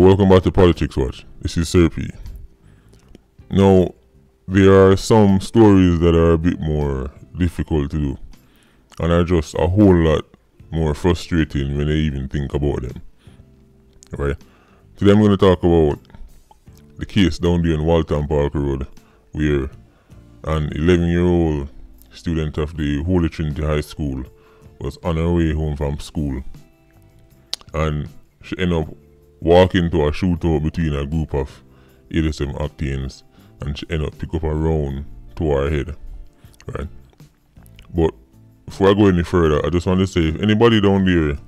welcome back to Politics Watch. This is Sir P. Now, there are some stories that are a bit more difficult to do, and are just a whole lot more frustrating when I even think about them. Right? Today I'm going to talk about the case down there in Waltham Park Road, where an 11-year-old student of the Holy Trinity High School was on her way home from school, and she ended up walking to a shootout between a group of 87 Octanes, and she ended up pick up a round to her head. Right? But before I go any further, I just want to say, if anybody down there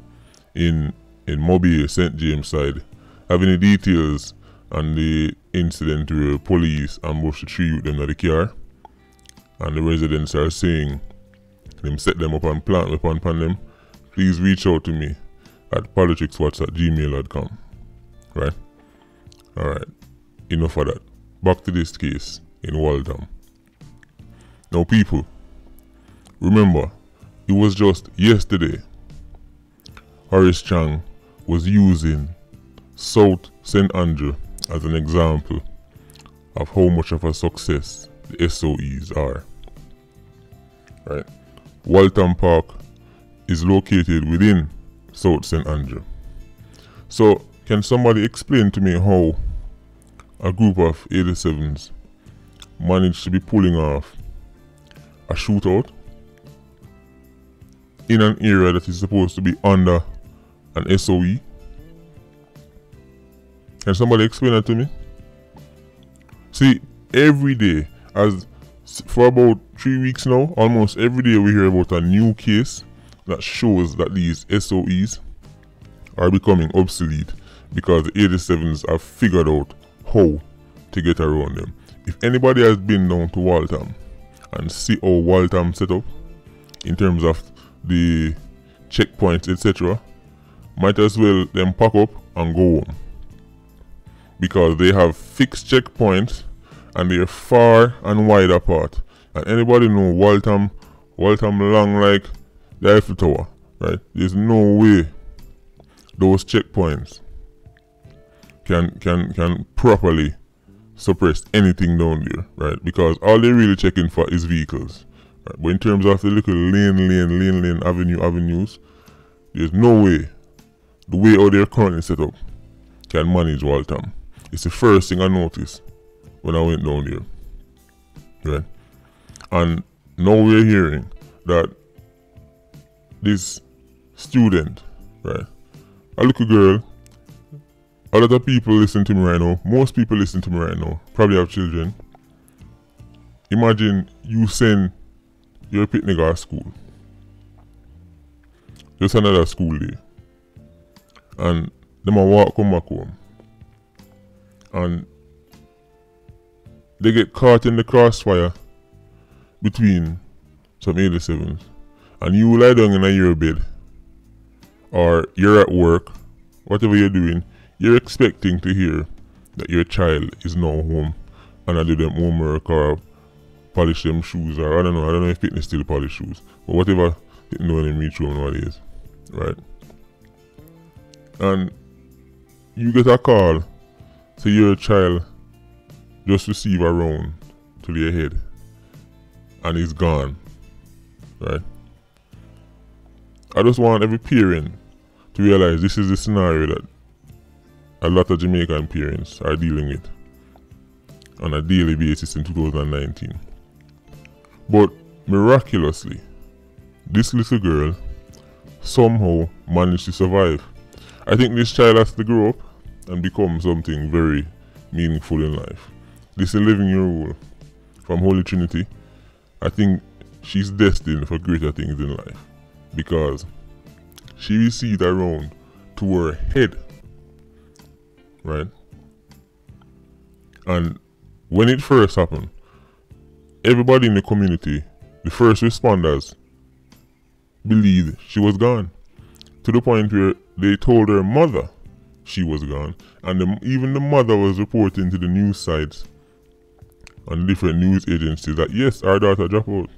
in Mobile, St. James side have any details on the incident where police ambushed the three youth them at the car, and the residents are saying them set them up and plant weapon upon them, please reach out to me at politicswatch@gmail.com. Right? Alright. Enough of that. Back to this case in Waltham. Now people, remember, it was just yesterday Horace Chang was using South St. Andrew as an example of how much of a success the SOEs are. Right? Waltham Park is located within South St. Andrew. So, can somebody explain to me how a group of 87s managed to be pulling off a shootout in an area that is supposed to be under an SOE? Can somebody explain that to me? See, every day, for about 3 weeks now, almost every day we hear about a new case that shows that these SOEs are becoming obsolete because the 87s have figured out how to get around them. If anybody has been down to Waltham and see how Waltham set up in terms of the checkpoints, etc., might as well then pack up and go home, because they have fixed checkpoints and they're far and wide apart. And anybody know Waltham long like the Eiffel Tower, right? There's no way those checkpoints can properly suppress anything down there, right? Because all they're really checking for is vehicles. Right? But in terms of the little lane, avenues, there's no way the way how they're currently set up can manage Waltham. It's the first thing I noticed when I went down there. Right? And now we're hearing that this student, right, a little girl, a lot of people listen to me right now, most people listen to me right now, probably have children. Imagine you send your picnic to school, just another school day, and them a come back home, and they get caught in the crossfire between some 87s, and you lie down in your bed, or you're at work, whatever you're doing, you're expecting to hear that your child is now home and I do them homework or polish them shoes, or I don't know if fitness still polish shoes, but whatever you know when they reach home nowadays, right? And you get a call, say your child just receive a round to their head and he's gone, right? I just want every parent to realize this is the scenario that a lot of Jamaican parents are dealing with on a daily basis in 2019. But miraculously, this little girl somehow managed to survive. I think this child has to grow up and become something very meaningful in life. This 11-year-old from Holy Trinity, I think she's destined for greater things in life, because she received a round to her head, right? And when it first happened, everybody in the community, the first responders, believed she was gone, to the point where they told her mother she was gone, and even the mother was reporting to the news sites and different news agencies that yes, our daughter dropped out,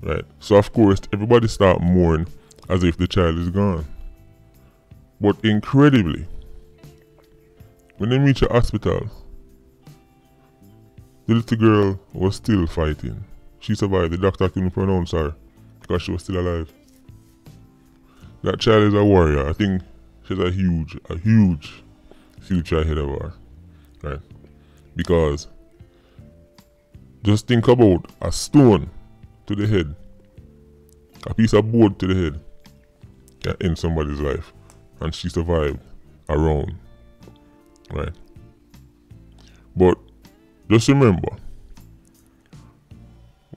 right? So of course everybody start mourning as if the child is gone. But incredibly, when they reach the hospital, the little girl was still fighting. She survived. The doctor couldn't pronounce her because she was still alive. That child is a warrior. I think she's a huge future ahead of her. Right? Because just think about a stone to the head, a piece of board to the head can end somebody's life. And she survived around. Right? But just remember,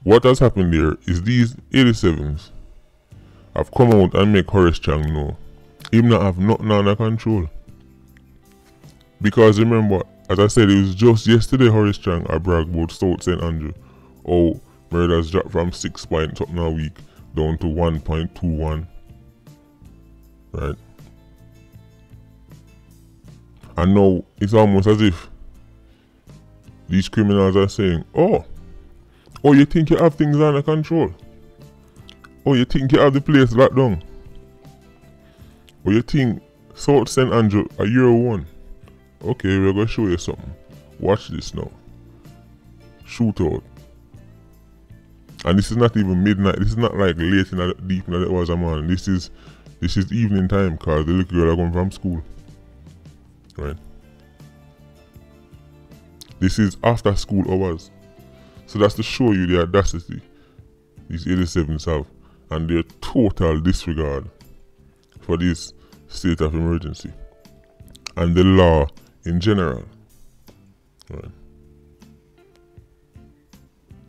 what has happened there is these 87s have come out and make Horace Chang know him not have nothing under control. Because remember, as I said, it was just yesterday Horace Chang I bragged about South St. Andrew. Oh, murders dropped from 6 point something a week down to 1.21. Right? And now it's almost as if these criminals are saying, oh, you think you have things under control? Oh, you think you have the place locked down? Oh, you think South St. Andrew a year one? Okay, we're going to show you something. Watch this now. Shootout. And this is not even midnight. This is not like late in the deep in the hours of morning. This is evening time because the little girl are going from school. Right? This is after school hours. So that's to show you the audacity these 87s have and their total disregard for this state of emergency and the law in general. Right.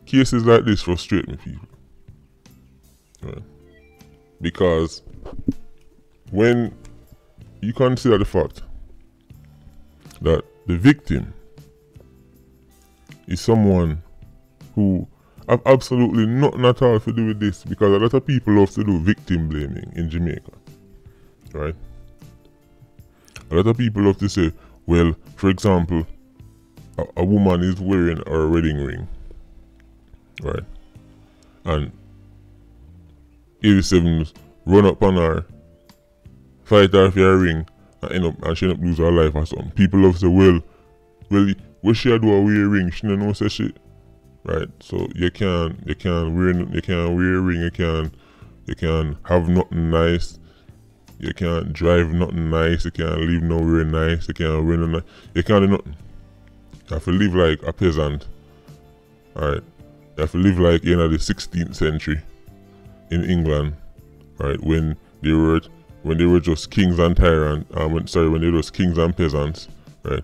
Cases like this frustrate me, people. Right. Because when you consider the fact that the victim is someone who have absolutely nothing at all to do with this, because a lot of people love to do victim blaming in Jamaica. Right? A lot of people love to say, well, for example, a woman is wearing her wedding ring. Right? And 87s run up on her, fight her for her ring, and she end up lose her life or something. People love to say, well, what she do a wear ring? She don't know say shit. Right? So you can't wear a ring, you can't have nothing nice, you can't drive nothing nice, you can't live nowhere nice, you can't wear nothing, you can't do nothing. You have to live like a peasant. Alright. You have to live like in the 16th century in England. Right, when they were just kings and tyrants, when they were just kings and peasants, right?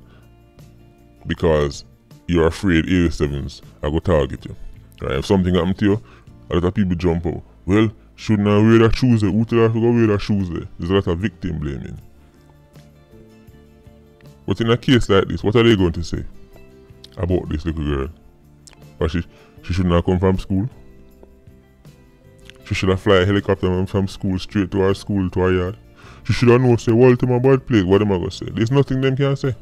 Because you're afraid 87s are going to target you. Right? If something happened to you, a lot of people jump out. Well, shouldn't I wear that shoes there? Who tell her to go wear that shoes there? There's a lot of victim blaming. But in a case like this, what are they going to say about this little girl? Or she shouldn't have come from school? She should have fly a helicopter from school straight to her school, to her yard. She should have known, say, well, to my bad place, what am I going to say? There's nothing them can say.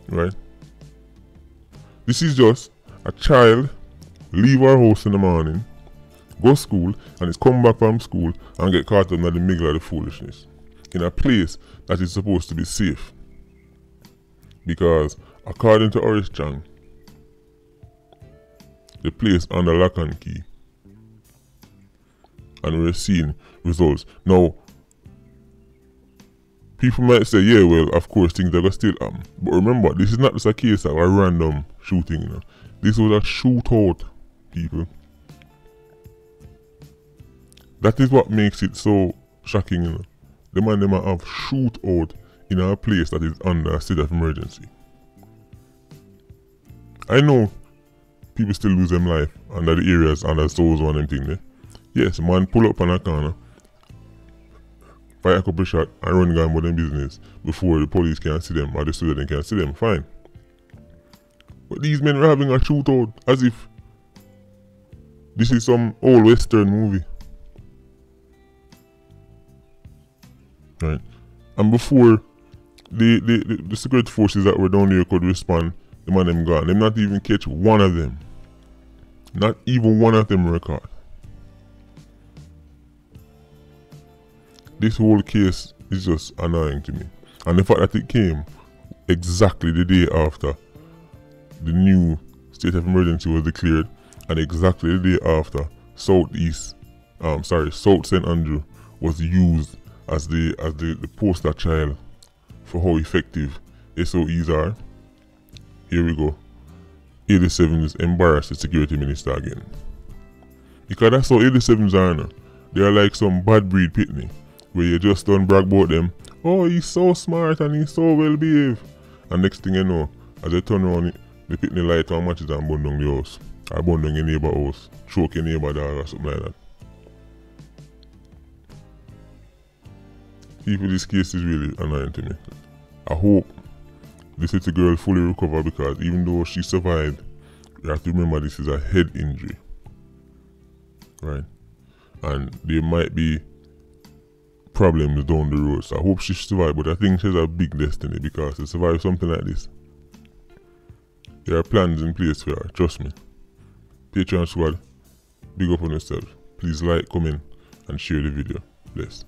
Right? This is just a child leave her house in the morning, go to school, and is come back from school and get caught up in the middle of the foolishness. In a place that is supposed to be safe. Because, according to Horace Chang, the place under lock and key. And we're seeing results. Now, people might say, yeah, well, of course, things are going to still happen. But remember, this is not just a case of a random shooting, you know. This was a shootout, people. That is what makes it so shocking, you know. The man they might have shootout in a place that is under a state of emergency. I know people still lose them life under the areas under those one and thing there. Yes, man pull up on a corner, fire a couple shots and run gun about them business before the police can see them or the student can see them, fine. But these men were having a shootout as if this is some old western movie. Right? And before the security forces that were down there could respond, the man them gone. Them not even catch one of them. Not even one of them were caught. This whole case is just annoying to me. And the fact that it came exactly the day after the new state of emergency was declared, and exactly the day after South St. Andrew was used as the poster child for how effective SOEs are. Here we go. 87s embarrassed the security minister again. Because that's how 87s are now. They are like some bad breed pitney, where you just don't brag about them. Oh, he's so smart and he's so well behaved. And next thing you know, as they turn around, the pitney light on matches and burn down the house. Or burn down your neighbor house. Choke your neighbor dog or something like that. People, this case is really annoying to me. I hope this little girl fully recover, because even though she survived, you have to remember this is a head injury. Right? And there might be problems down the road. So I hope she survived, but I think she has a big destiny, because to survive something like this, there are plans in place for her, trust me. Patreon squad, big up on yourself. Please like, comment, and share the video. Bless.